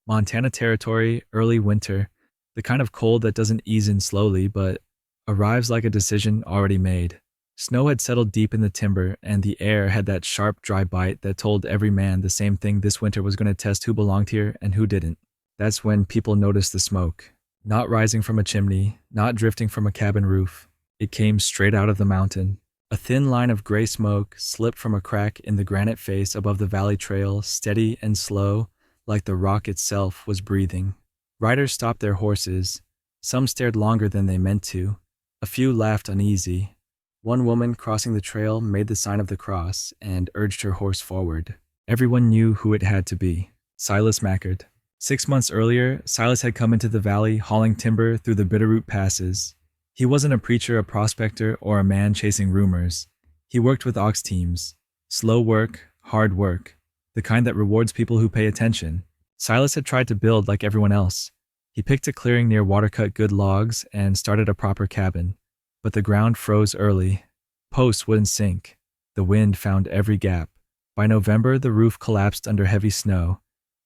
Montana Territory, early winter, the kind of cold that doesn't ease in slowly but arrives like a decision already made. Snow had settled deep in the timber, and the air had that sharp, dry bite that told every man the same thing: this winter was going to test who belonged here and who didn't. That's when people noticed the smoke. Not rising from a chimney, not drifting from a cabin roof. It came straight out of the mountain. A thin line of gray smoke slipped from a crack in the granite face above the valley trail, steady and slow, like the rock itself was breathing. Riders stopped their horses. Some stared longer than they meant to. A few laughed uneasy. One woman crossing the trail made the sign of the cross and urged her horse forward. Everyone knew who it had to be: Silas Mackard. 6 months earlier, Silas had come into the valley hauling timber through the Bitterroot passes. He wasn't a preacher, a prospector, or a man chasing rumors. He worked with ox teams. Slow work, hard work. The kind that rewards people who pay attention. Silas had tried to build like everyone else. He picked a clearing near water-cut good logs and started a proper cabin. But the ground froze early. Posts wouldn't sink. The wind found every gap. By November, the roof collapsed under heavy snow,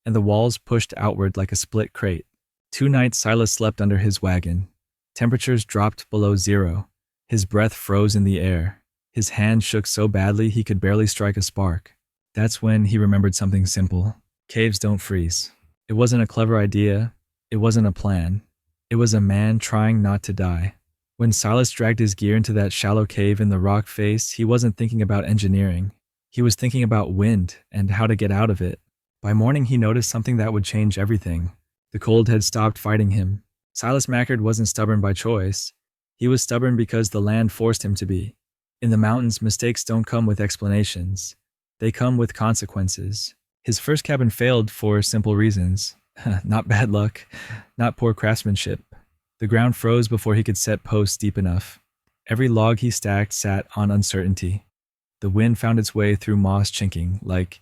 and the walls pushed outward like a split crate. 2 nights Silas slept under his wagon. Temperatures dropped below zero. His breath froze in the air. His hand shook so badly he could barely strike a spark. That's when he remembered something simple. Caves don't freeze. It wasn't a clever idea. It wasn't a plan. It was a man trying not to die. When Silas dragged his gear into that shallow cave in the rock face, he wasn't thinking about engineering. He was thinking about wind and how to get out of it. By morning, he noticed something that would change everything. The cold had stopped fighting him. Silas Mackard wasn't stubborn by choice. He was stubborn because the land forced him to be. In the mountains, mistakes don't come with explanations. They come with consequences. His first cabin failed for simple reasons. Not bad luck, not poor craftsmanship. The ground froze before he could set posts deep enough. Every log he stacked sat on uncertainty. The wind found its way through moss chinking, like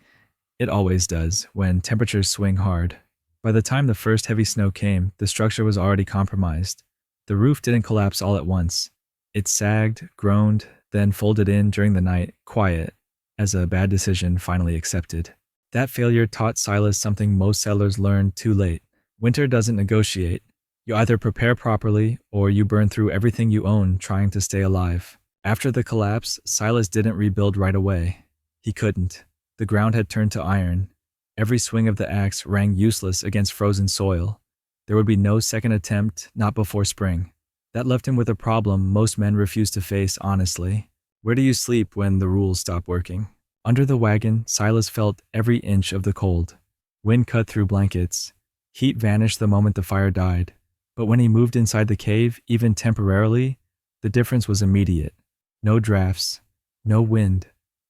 it always does when temperatures swing hard. By the time the first heavy snow came, the structure was already compromised. The roof didn't collapse all at once. It sagged, groaned, then folded in during the night, quiet, as a bad decision finally accepted. That failure taught Silas something most settlers learned too late. Winter doesn't negotiate. You either prepare properly or you burn through everything you own trying to stay alive. After the collapse, Silas didn't rebuild right away. He couldn't. The ground had turned to iron. Every swing of the axe rang useless against frozen soil. There would be no second attempt, not before spring. That left him with a problem most men refuse to face honestly. Where do you sleep when the rules stop working? Under the wagon, Silas felt every inch of the cold. Wind cut through blankets. Heat vanished the moment the fire died. But when he moved inside the cave, even temporarily, the difference was immediate. No drafts, no wind.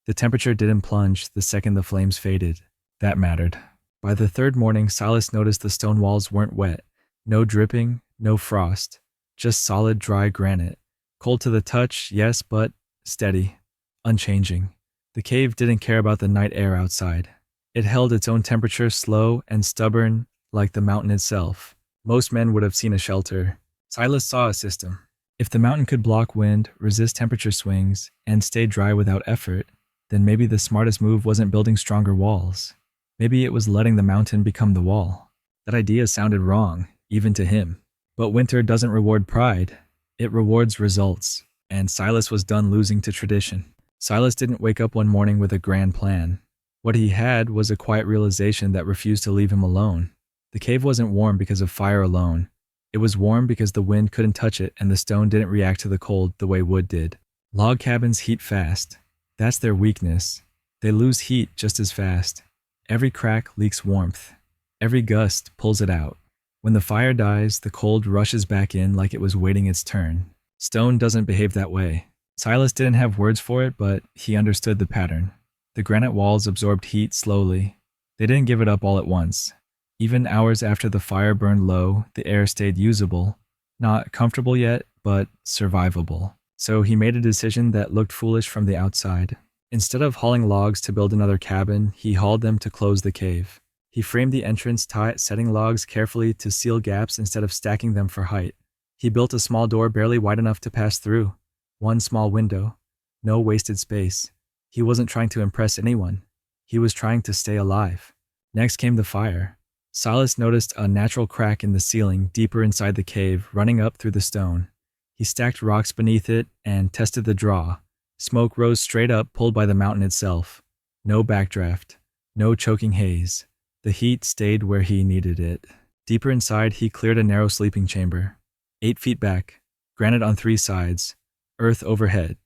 The temperature didn't plunge the second the flames faded. That mattered. By the third morning, Silas noticed the stone walls weren't wet. No dripping, no frost. Just solid, dry granite. Cold to the touch, yes, but steady, unchanging. The cave didn't care about the night air outside. It held its own temperature, slow and stubborn, like the mountain itself. Most men would have seen a shelter. Silas saw a system. If the mountain could block wind, resist temperature swings, and stay dry without effort, then maybe the smartest move wasn't building stronger walls. Maybe it was letting the mountain become the wall. That idea sounded wrong, even to him. But winter doesn't reward pride. It rewards results. And Silas was done losing to tradition. Silas didn't wake up one morning with a grand plan. What he had was a quiet realization that refused to leave him alone. The cave wasn't warm because of fire alone. It was warm because the wind couldn't touch it and the stone didn't react to the cold the way wood did. Log cabins heat fast. That's their weakness. They lose heat just as fast. Every crack leaks warmth. Every gust pulls it out. When the fire dies, the cold rushes back in like it was waiting its turn. Stone doesn't behave that way. Silas didn't have words for it, but he understood the pattern. The granite walls absorbed heat slowly. They didn't give it up all at once. Even hours after the fire burned low, the air stayed usable. Not comfortable yet, but survivable. So he made a decision that looked foolish from the outside. Instead of hauling logs to build another cabin, he hauled them to close the cave. He framed the entrance, setting logs carefully to seal gaps instead of stacking them for height. He built a small door barely wide enough to pass through. One small window. No wasted space. He wasn't trying to impress anyone. He was trying to stay alive. Next came the fire. Silas noticed a natural crack in the ceiling deeper inside the cave, running up through the stone. He stacked rocks beneath it and tested the draw. Smoke rose straight up, pulled by the mountain itself. No backdraft, no choking haze. The heat stayed where he needed it. Deeper inside, he cleared a narrow sleeping chamber. 8 feet back, granite on 3 sides, earth overhead,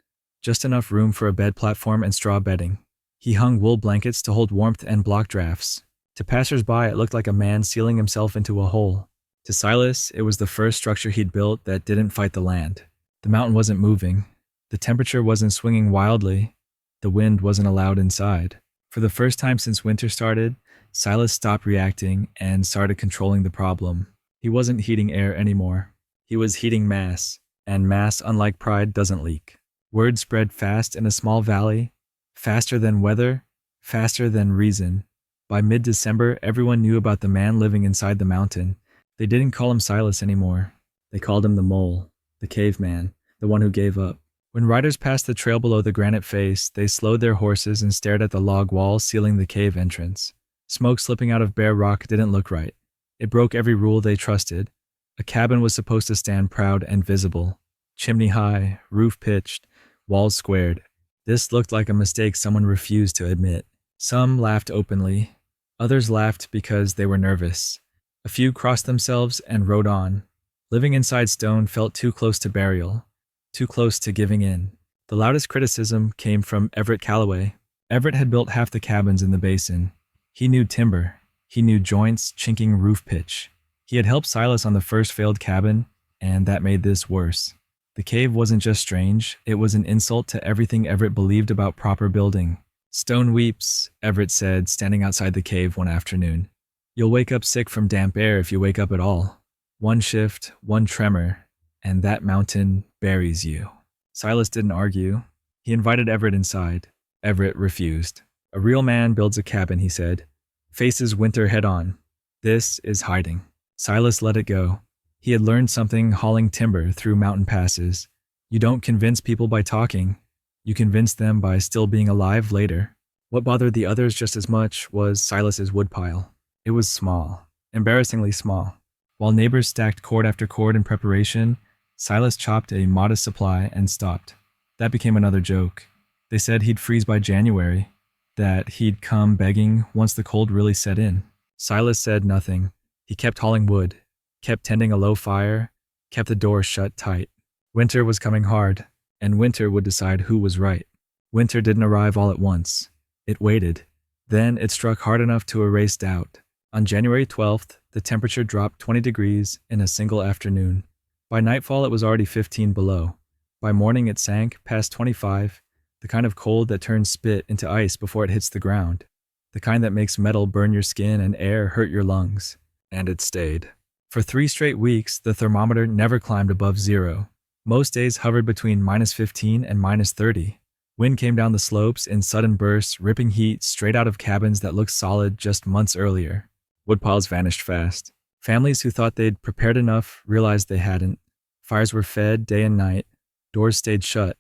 just enough room for a bed platform and straw bedding. He hung wool blankets to hold warmth and block drafts. To passers-by, it looked like a man sealing himself into a hole. To Silas, it was the first structure he'd built that didn't fight the land. The mountain wasn't moving. The temperature wasn't swinging wildly. The wind wasn't allowed inside. For the first time since winter started, Silas stopped reacting and started controlling the problem. He wasn't heating air anymore. He was heating mass, and mass, unlike pride, doesn't leak. Word spread fast in a small valley, faster than weather, faster than reason. By mid-December, everyone knew about the man living inside the mountain. They didn't call him Silas anymore. They called him the mole, the caveman, the one who gave up. When riders passed the trail below the granite face, they slowed their horses and stared at the log wall sealing the cave entrance. Smoke slipping out of bare rock didn't look right. It broke every rule they trusted. A cabin was supposed to stand proud and visible. Chimney high, roof pitched, walls squared. This looked like a mistake someone refused to admit. Some laughed openly. Others laughed because they were nervous. A few crossed themselves and rode on. Living inside stone felt too close to burial, too close to giving in. The loudest criticism came from Everett Calloway. Everett had built half the cabins in the basin. He knew timber. He knew joints, chinking roof pitch. He had helped Silas on the first failed cabin, and that made this worse. The cave wasn't just strange, it was an insult to everything Everett believed about proper building. "Stone weeps," Everett said, standing outside the cave one afternoon. "You'll wake up sick from damp air if you wake up at all. One shift, one tremor, and that mountain buries you." Silas didn't argue. He invited Everett inside. Everett refused. "A real man builds a cabin," he said. "Faces winter head on. This is hiding." Silas let it go. He had learned something hauling timber through mountain passes. You don't convince people by talking. You convince them by still being alive later. What bothered the others just as much was Silas's woodpile. It was small, embarrassingly small. While neighbors stacked cord after cord in preparation, Silas chopped a modest supply and stopped. That became another joke. They said he'd freeze by January, that he'd come begging once the cold really set in. Silas said nothing. He kept hauling wood, kept tending a low fire, kept the door shut tight. Winter was coming hard, and winter would decide who was right. Winter didn't arrive all at once. It waited. Then it struck hard enough to erase doubt. On January 12th, the temperature dropped 20 degrees in a single afternoon. By nightfall, it was already 15 below. By morning, it sank past 25, the kind of cold that turns spit into ice before it hits the ground, the kind that makes metal burn your skin and air hurt your lungs. And it stayed. For 3 straight weeks, the thermometer never climbed above 0. Most days hovered between -15 and -30. Wind came down the slopes in sudden bursts, ripping heat straight out of cabins that looked solid just months earlier. Woodpiles vanished fast. Families who thought they'd prepared enough realized they hadn't. Fires were fed day and night. Doors stayed shut.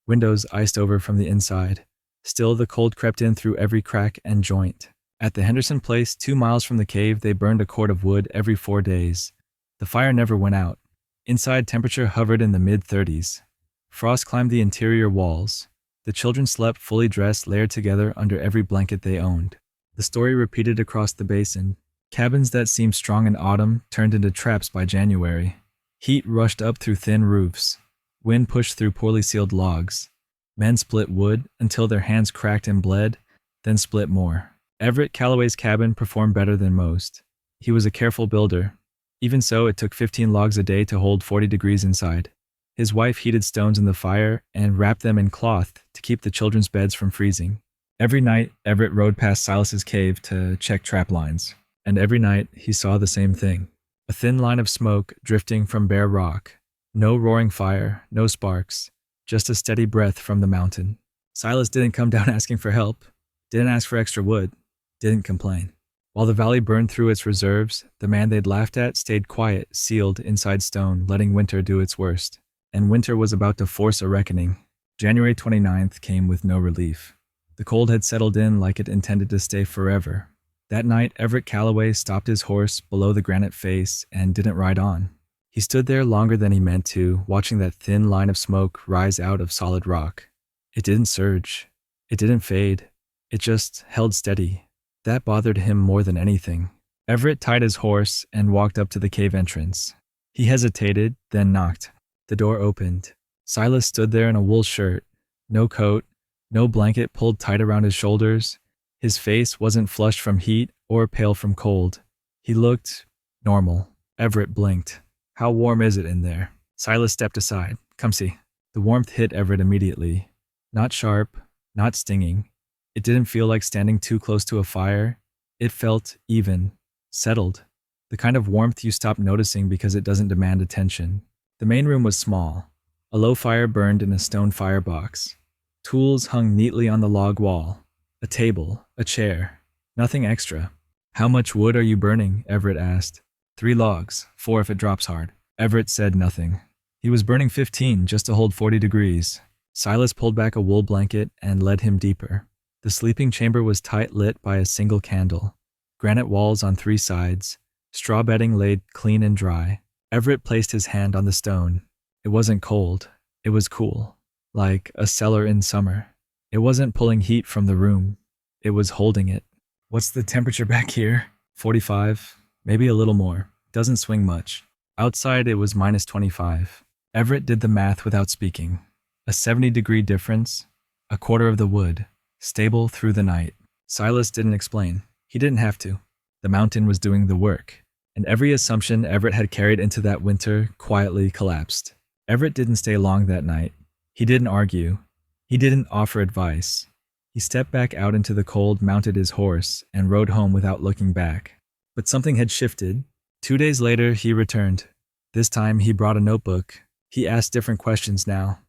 Windows iced over from the inside. Still, the cold crept in through every crack and joint. At the Henderson place, 2 miles from the cave, they burned a cord of wood every 4 days. The fire never went out. Inside, temperature hovered in the mid-30s. Frost climbed the interior walls. The children slept fully dressed, layered together under every blanket they owned. The story repeated across the basin. Cabins that seemed strong in autumn turned into traps by January. Heat rushed up through thin roofs. Wind pushed through poorly sealed logs. Men split wood until their hands cracked and bled, then split more. Everett Calloway's cabin performed better than most. He was a careful builder. Even so, it took 15 logs a day to hold 40 degrees inside. His wife heated stones in the fire and wrapped them in cloth to keep the children's beds from freezing. Every night, Everett rode past Silas's cave to check trap lines. And every night, he saw the same thing. A thin line of smoke drifting from bare rock. No roaring fire, no sparks, just a steady breath from the mountain. Silas didn't come down asking for help, didn't ask for extra wood, didn't complain. While the valley burned through its reserves, the man they'd laughed at stayed quiet, sealed inside stone, letting winter do its worst. And winter was about to force a reckoning. January 29th came with no relief. The cold had settled in like it intended to stay forever. That night, Everett Calloway stopped his horse below the granite face and didn't ride on. He stood there longer than he meant to, watching that thin line of smoke rise out of solid rock. It didn't surge. It didn't fade. It just held steady. That bothered him more than anything. Everett tied his horse and walked up to the cave entrance. He hesitated, then knocked. The door opened. Silas stood there in a wool shirt. No coat, no blanket pulled tight around his shoulders. His face wasn't flushed from heat or pale from cold. He looked normal. Everett blinked. "How warm is it in there?" Silas stepped aside. "Come see." The warmth hit Everett immediately. Not sharp, not stinging. It didn't feel like standing too close to a fire. It felt even, settled. The kind of warmth you stop noticing because it doesn't demand attention. The main room was small. A low fire burned in a stone firebox. Tools hung neatly on the log wall. A table, a chair. Nothing extra. "How much wood are you burning?" Everett asked. 3 logs, 4 if it drops hard." Everett said nothing. He was burning 15 just to hold 40 degrees. Silas pulled back a wool blanket and led him deeper. The sleeping chamber was tight lit by a single candle. Granite walls on 3 sides. Straw bedding laid clean and dry. Everett placed his hand on the stone. It wasn't cold. It was cool. Like a cellar in summer. It wasn't pulling heat from the room. It was holding it. "What's the temperature back here?" 45. Maybe a little more. Doesn't swing much. Outside it was minus 25. Everett did the math without speaking. A 70-degree difference. A quarter of the wood. Stable through the night. Silas didn't explain. He didn't have to. The mountain was doing the work. And every assumption Everett had carried into that winter quietly collapsed. Everett didn't stay long that night. He didn't argue. He didn't offer advice. He stepped back out into the cold, mounted his horse, and rode home without looking back. But something had shifted. 2 days later, he returned. This time, he brought a notebook. He asked different questions now.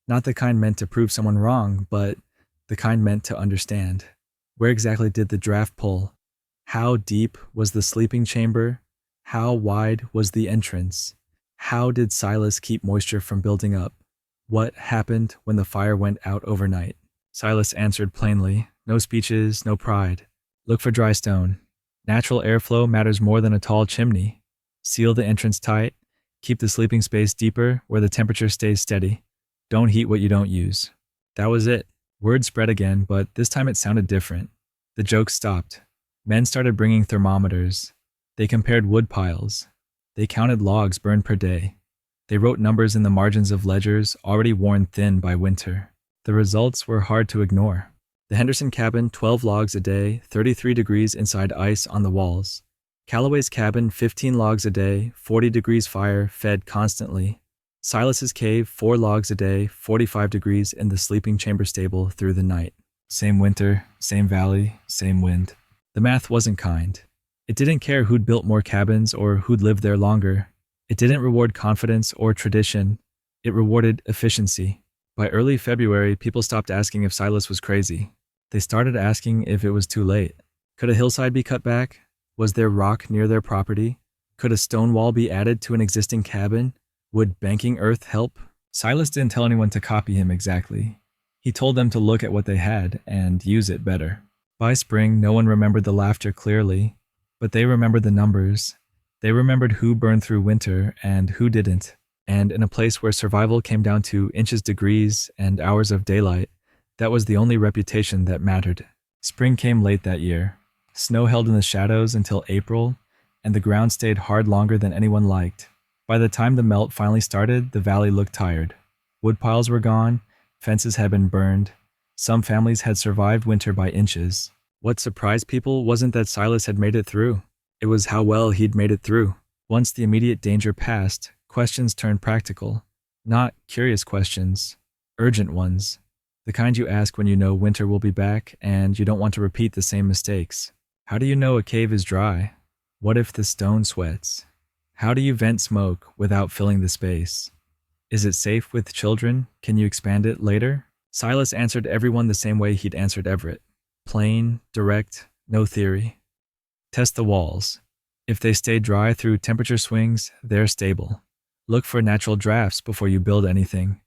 Not the kind meant to prove someone wrong, but the kind meant to understand. Where exactly did the draft pull? How deep was the sleeping chamber? How wide was the entrance? How did Silas keep moisture from building up? What happened when the fire went out overnight? Silas answered plainly. No speeches, no pride. Look for dry stone. Natural airflow matters more than a tall chimney. Seal the entrance tight. Keep the sleeping space deeper where the temperature stays steady. Don't heat what you don't use. That was it. Word spread again, but this time it sounded different. The jokes stopped. Men started bringing thermometers. They compared wood piles. They counted logs burned per day. They wrote numbers in the margins of ledgers already worn thin by winter. The results were hard to ignore. The Henderson cabin, 12 logs a day, 33 degrees inside ice on the walls. Calloway's cabin, 15 logs a day, 40 degrees fire, fed constantly. Silas's cave, 4 logs a day, 45 degrees in the sleeping chamber stable through the night. Same winter, same valley, same wind. The math wasn't kind. It didn't care who'd built more cabins or who'd lived there longer. It didn't reward confidence or tradition. It rewarded efficiency. By early February, people stopped asking if Silas was crazy. They started asking if it was too late. Could a hillside be cut back? Was there rock near their property? Could a stone wall be added to an existing cabin? Would banking earth help? Silas didn't tell anyone to copy him exactly. He told them to look at what they had and use it better. By spring, no one remembered the laughter clearly, but they remembered the numbers. They remembered who burned through winter and who didn't. And in a place where survival came down to inches, degrees, and hours of daylight, that was the only reputation that mattered. Spring came late that year. Snow held in the shadows until April, and the ground stayed hard longer than anyone liked. By the time the melt finally started, the valley looked tired. Wood piles were gone, fences had been burned. Some families had survived winter by inches. What surprised people wasn't that Silas had made it through. It was how well he'd made it through. Once the immediate danger passed, questions turned practical. Not curious questions, urgent ones. The kind you ask when you know winter will be back and you don't want to repeat the same mistakes. How do you know a cave is dry? What if the stone sweats? How do you vent smoke without filling the space? Is it safe with children? Can you expand it later? Silas answered everyone the same way he'd answered Everett. Plain, direct, no theory. Test the walls. If they stay dry through temperature swings, they're stable. Look for natural drafts before you build anything.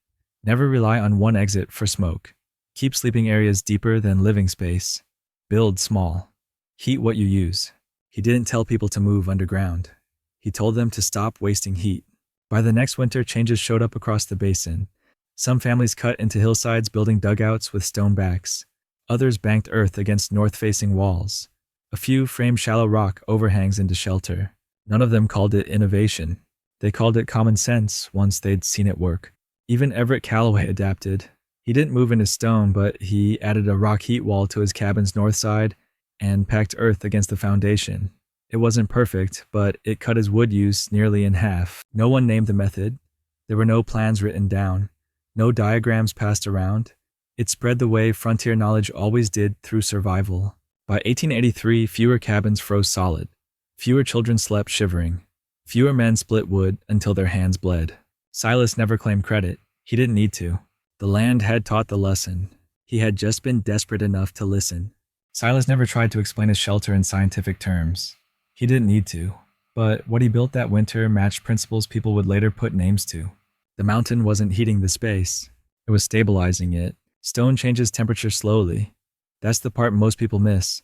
Never rely on one exit for smoke. Keep sleeping areas deeper than living space. Build small. Heat what you use. He didn't tell people to move underground. He told them to stop wasting heat. By the next winter, changes showed up across the basin. Some families cut into hillsides building dugouts with stone backs. Others banked earth against north-facing walls. A few framed shallow rock overhangs into shelter. None of them called it innovation. They called it common sense once they'd seen it work. Even Everett Calloway adapted. He didn't move into stone, but he added a rock heat wall to his cabin's north side and packed earth against the foundation. It wasn't perfect, but it cut his wood use nearly in half. No one named the method. There were no plans written down. No diagrams passed around. It spread the way frontier knowledge always did, through survival. By 1883, fewer cabins froze solid. Fewer children slept shivering. Fewer men split wood until their hands bled. Silas never claimed credit. He didn't need to. The land had taught the lesson. He had just been desperate enough to listen. Silas never tried to explain his shelter in scientific terms. He didn't need to. But what he built that winter matched principles people would later put names to. The mountain wasn't heating the space. It was stabilizing it. Stone changes temperature slowly. That's the part most people miss.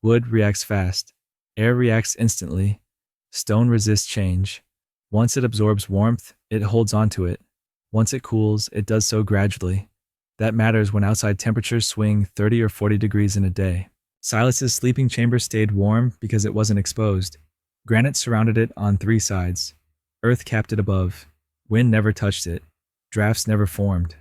Wood reacts fast. Air reacts instantly. Stone resists change. Once it absorbs warmth, it holds onto it. Once it cools, it does so gradually. That matters when outside temperatures swing 30 or 40 degrees in a day. Silas's sleeping chamber stayed warm because it wasn't exposed. Granite surrounded it on 3 sides. Earth capped it above. Wind never touched it. Drafts never formed.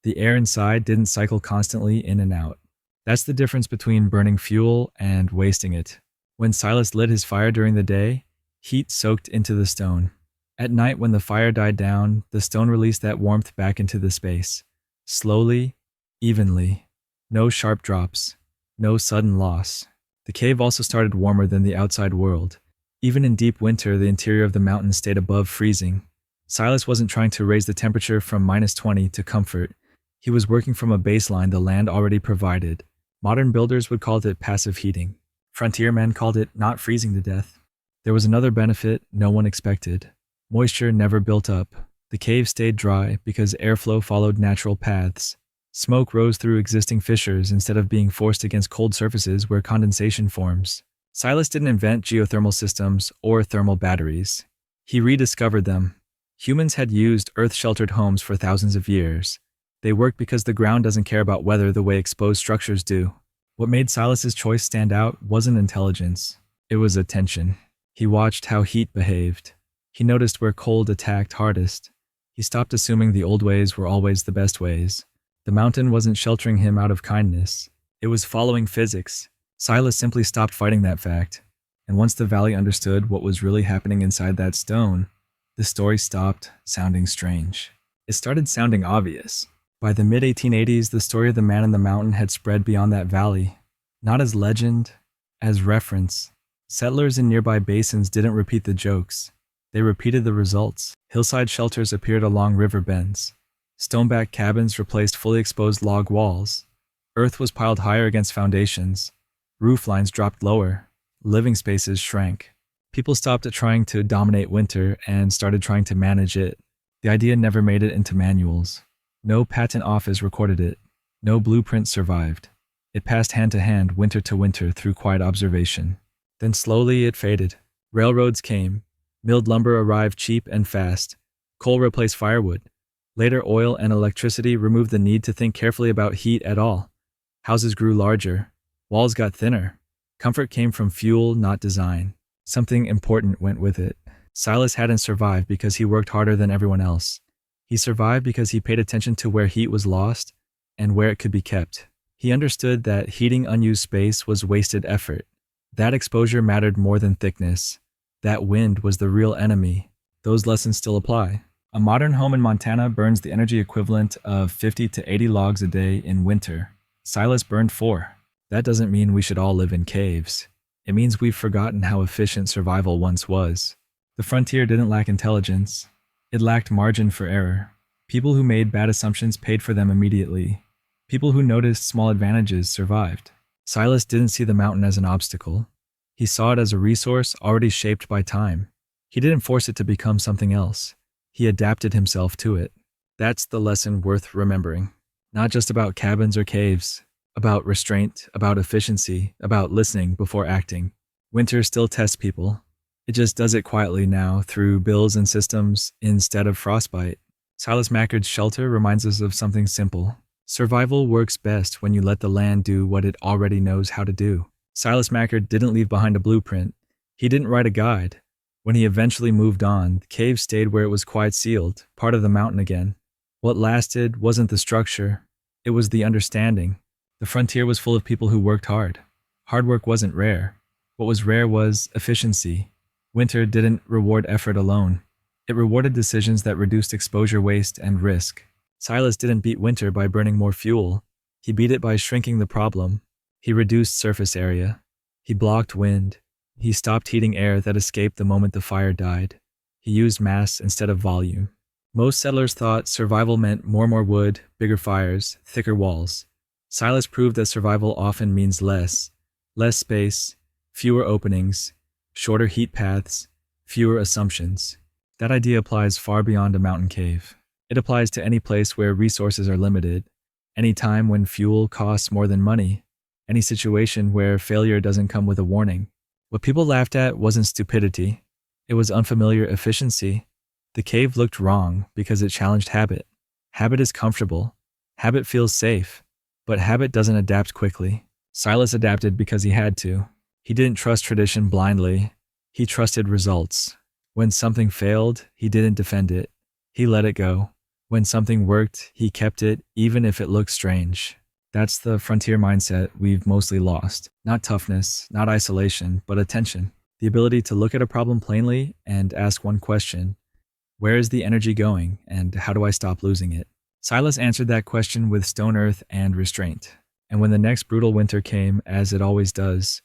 The air inside didn't cycle constantly in and out. That's the difference between burning fuel and wasting it. When Silas lit his fire during the day, heat soaked into the stone. At night, when the fire died down, the stone released that warmth back into the space. Slowly, evenly. No sharp drops. No sudden loss. The cave also started warmer than the outside world. Even in deep winter, the interior of the mountain stayed above freezing. Silas wasn't trying to raise the temperature from -20 to comfort. He was working from a baseline the land already provided. Modern builders would call it passive heating. Frontier men called it not freezing to death. There was another benefit no one expected. Moisture never built up. The cave stayed dry because airflow followed natural paths. Smoke rose through existing fissures instead of being forced against cold surfaces where condensation forms. Silas didn't invent geothermal systems or thermal batteries. He rediscovered them. Humans had used earth-sheltered homes for thousands of years. They worked because the ground doesn't care about weather the way exposed structures do. What made Silas's choice stand out wasn't intelligence. It was attention. He watched how heat behaved. He noticed where cold attacked hardest. He stopped assuming the old ways were always the best ways. The mountain wasn't sheltering him out of kindness. It was following physics. Silas simply stopped fighting that fact. And once the valley understood what was really happening inside that stone, the story stopped sounding strange. It started sounding obvious. By the mid-1880s, the story of the man in the mountain had spread beyond that valley. Not as legend, as reference. Settlers in nearby basins didn't repeat the jokes. They repeated the results. Hillside shelters appeared along river bends. Stoneback cabins replaced fully exposed log walls. Earth was piled higher against foundations. Roof lines dropped lower. Living spaces shrank. People stopped at trying to dominate winter and started trying to manage it. The idea never made it into manuals. No patent office recorded it. No blueprint survived. It passed hand to hand, winter to winter, through quiet observation. Then slowly it faded. Railroads came. Milled lumber arrived cheap and fast. Coal replaced firewood. Later, oil and electricity removed the need to think carefully about heat at all. Houses grew larger. Walls got thinner. Comfort came from fuel, not design. Something important went with it. Silas hadn't survived because he worked harder than everyone else. He survived because he paid attention to where heat was lost and where it could be kept. He understood that heating unused space was wasted effort. That exposure mattered more than thickness. That wind was the real enemy. Those lessons still apply. A modern home in Montana burns the energy equivalent of 50 to 80 logs a day in winter. Silas burned 4. That doesn't mean we should all live in caves. It means we've forgotten how efficient survival once was. The frontier didn't lack intelligence. It lacked margin for error. People who made bad assumptions paid for them immediately. People who noticed small advantages survived. Silas didn't see the mountain as an obstacle. He saw it as a resource already shaped by time. He didn't force it to become something else. He adapted himself to it. That's the lesson worth remembering. Not just about cabins or caves, about restraint, about efficiency, about listening before acting. Winter still tests people. It just does it quietly now through bills and systems instead of frostbite. Silas Mackard's shelter reminds us of something simple. Survival works best when you let the land do what it already knows how to do. Silas Mackard didn't leave behind a blueprint. He didn't write a guide. When he eventually moved on, the cave stayed where it was quite sealed, part of the mountain again. What lasted wasn't the structure, it was the understanding. The frontier was full of people who worked hard. Hard work wasn't rare. What was rare was efficiency. Winter didn't reward effort alone. It rewarded decisions that reduced exposure, waste, and risk. Silas didn't beat winter by burning more fuel. He beat it by shrinking the problem. He reduced surface area. He blocked wind. He stopped heating air that escaped the moment the fire died. He used mass instead of volume. Most settlers thought survival meant more wood, bigger fires, thicker walls. Silas proved that survival often means less space, fewer openings, shorter heat paths, fewer assumptions. That idea applies far beyond a mountain cave. It applies to any place where resources are limited, any time when fuel costs more than money, any situation where failure doesn't come with a warning. What people laughed at wasn't stupidity, it was unfamiliar efficiency. The cave looked wrong because it challenged habit. Habit is comfortable. Habit feels safe. But habit doesn't adapt quickly. Silas adapted because he had to. He didn't trust tradition blindly. He trusted results. When something failed, he didn't defend it. He let it go. When something worked, he kept it, even if it looked strange. That's the frontier mindset we've mostly lost. Not toughness, not isolation, but attention. The ability to look at a problem plainly and ask one question: where is the energy going, and how do I stop losing it? Silas answered that question with stone earth and restraint. And when the next brutal winter came, as it always does,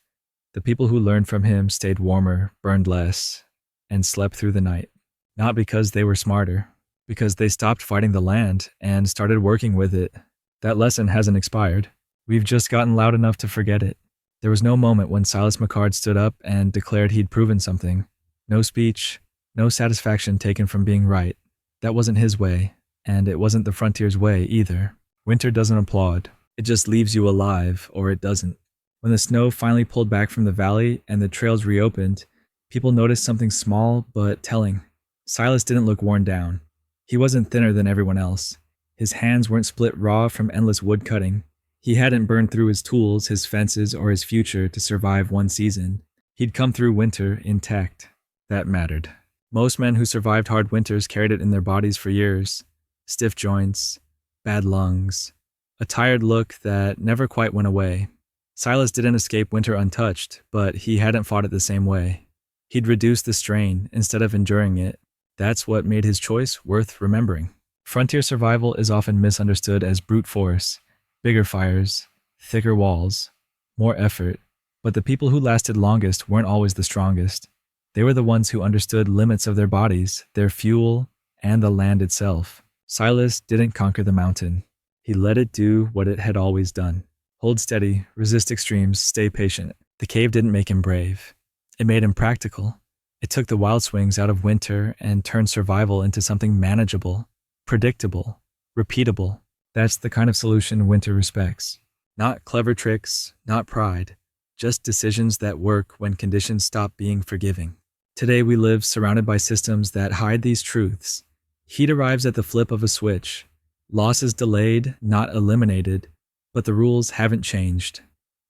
the people who learned from him stayed warmer, burned less, and slept through the night. Not because they were smarter, because they stopped fighting the land and started working with it. That lesson hasn't expired. We've just gotten loud enough to forget it. There was no moment when Silas Mackard stood up and declared he'd proven something. No speech, no satisfaction taken from being right. That wasn't his way, and it wasn't the frontier's way either. Winter doesn't applaud. It just leaves you alive, or it doesn't. When the snow finally pulled back from the valley and the trails reopened, people noticed something small but telling. Silas didn't look worn down. He wasn't thinner than everyone else. His hands weren't split raw from endless wood cutting. He hadn't burned through his tools, his fences, or his future to survive one season. He'd come through winter intact. That mattered. Most men who survived hard winters carried it in their bodies for years. Stiff joints, bad lungs, a tired look that never quite went away. Silas didn't escape winter untouched, but he hadn't fought it the same way. He'd reduced the strain instead of enduring it. That's what made his choice worth remembering. Frontier survival is often misunderstood as brute force, bigger fires, thicker walls, more effort, but the people who lasted longest weren't always the strongest. They were the ones who understood limits of their bodies, their fuel, and the land itself. Silas didn't conquer the mountain. He let it do what it had always done. Hold steady, resist extremes, stay patient. The cave didn't make him brave. It made him practical. It took the wild swings out of winter and turned survival into something manageable, predictable, repeatable. That's the kind of solution winter respects. Not clever tricks, not pride, just decisions that work when conditions stop being forgiving. Today we live surrounded by systems that hide these truths. Heat arrives at the flip of a switch. Loss is delayed, not eliminated, but the rules haven't changed.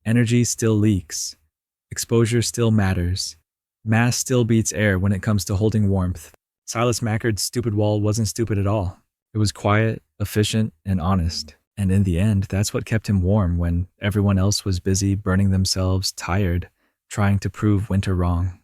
Energy still leaks. Exposure still matters. Mass still beats air when it comes to holding warmth. Silas Mackard's stupid wall wasn't stupid at all. It was quiet, efficient, and honest. And in the end, that's what kept him warm when everyone else was busy burning themselves tired, trying to prove winter wrong.